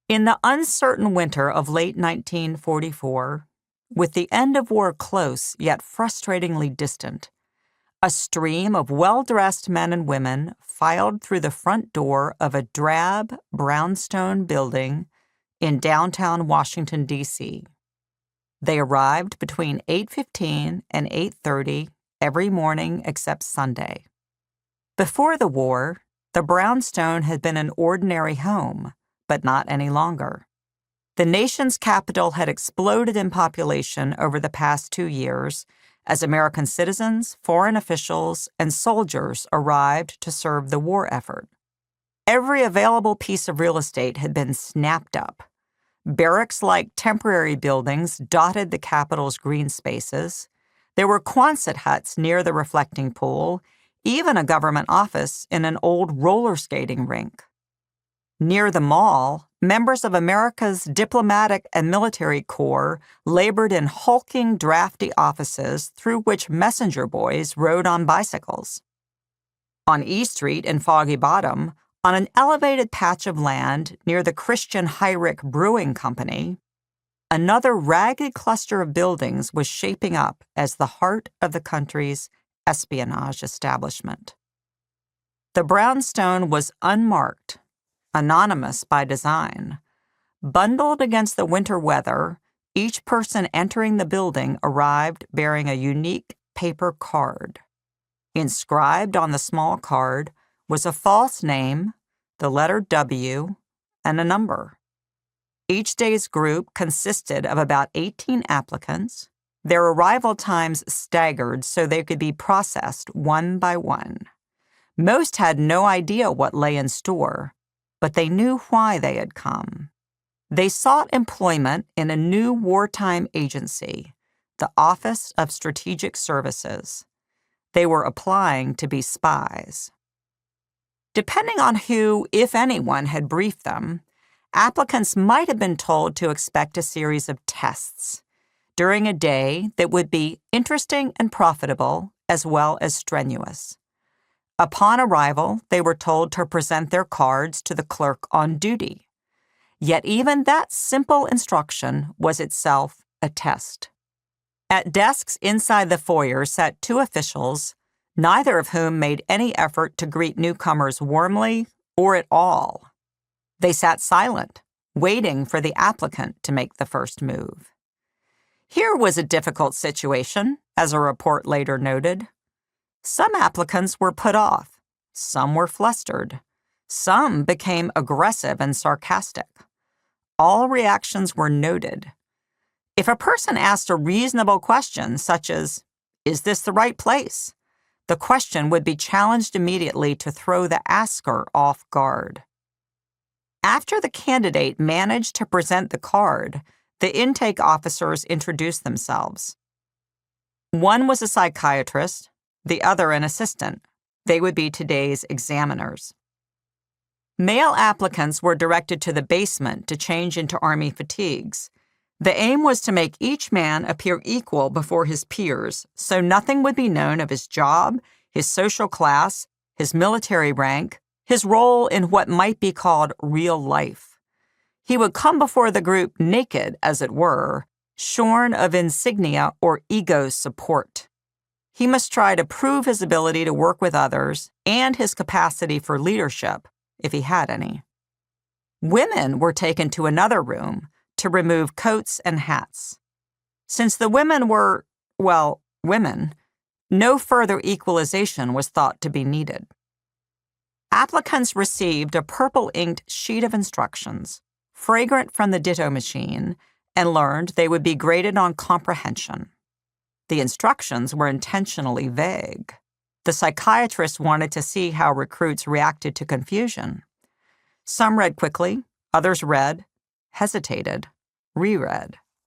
In the uncertain winter of late 1944, with the end of war close yet frustratingly distant, a stream of well-dressed men and women filed through the front door of a drab brownstone building in downtown Washington, D.C. They arrived between 8:15 and 8:30 every morning except Sunday. Before the war, the brownstone had been an ordinary home, but not any longer. The nation's capital had exploded in population over the past 2 years as American citizens, foreign officials, and soldiers arrived to serve the war effort. Every available piece of real estate had been snapped up. Barracks-like temporary buildings dotted the capital's green spaces. There were Quonset huts near the reflecting pool, even a government office in an old roller skating rink. Near the mall, members of America's diplomatic and military corps labored in hulking, drafty offices through which messenger boys rode on bicycles. On E Street in Foggy Bottom, on an elevated patch of land near the Christian Heinrich Brewing Company, another ragged cluster of buildings was shaping up as the heart of the country's espionage establishment. The brownstone was unmarked, anonymous by design. Bundled against the winter weather, each person entering the building arrived bearing a unique paper card. Inscribed on the small card was a false name, the letter W, and a number. Each day's group consisted of about 18 applicants, their arrival times staggered so they could be processed one by one. Most had no idea what lay in store, but they knew why they had come. They sought employment in a new wartime agency, the Office of Strategic Services. They were applying to be spies. Depending on who, if anyone, had briefed them, applicants might have been told to expect a series of tests during a day that would be interesting and profitable as well as strenuous. Upon arrival, they were told to present their cards to the clerk on duty. Yet even that simple instruction was itself a test. At desks inside the foyer sat 2 officials, neither of whom made any effort to greet newcomers warmly or at all. They sat silent, waiting for the applicant to make the first move. Here was a difficult situation, as a report later noted. Some applicants were put off. Some were flustered. Some became aggressive and sarcastic. All reactions were noted. If a person asked a reasonable question, such as, "Is this the right place?" the question would be challenged immediately to throw the asker off guard. After the candidate managed to present the card, the intake officers introduced themselves. One was a psychiatrist, the other an assistant. They would be today's examiners. Male applicants were directed to the basement to change into Army fatigues. The aim was to make each man appear equal before his peers, so nothing would be known of his job, his social class, his military rank, his role in what might be called real life. He would come before the group naked, as it were, shorn of insignia or ego support. He must try to prove his ability to work with others and his capacity for leadership, if he had any. Women were taken to another room to remove coats and hats. Since the women were, well, women, no further equalization was thought to be needed. Applicants received a purple-inked sheet of instructions, fragrant from the ditto machine, and learned they would be graded on comprehension. The instructions were intentionally vague. The psychiatrist wanted to see how recruits reacted to confusion. Some read quickly, others read, hesitated, reread.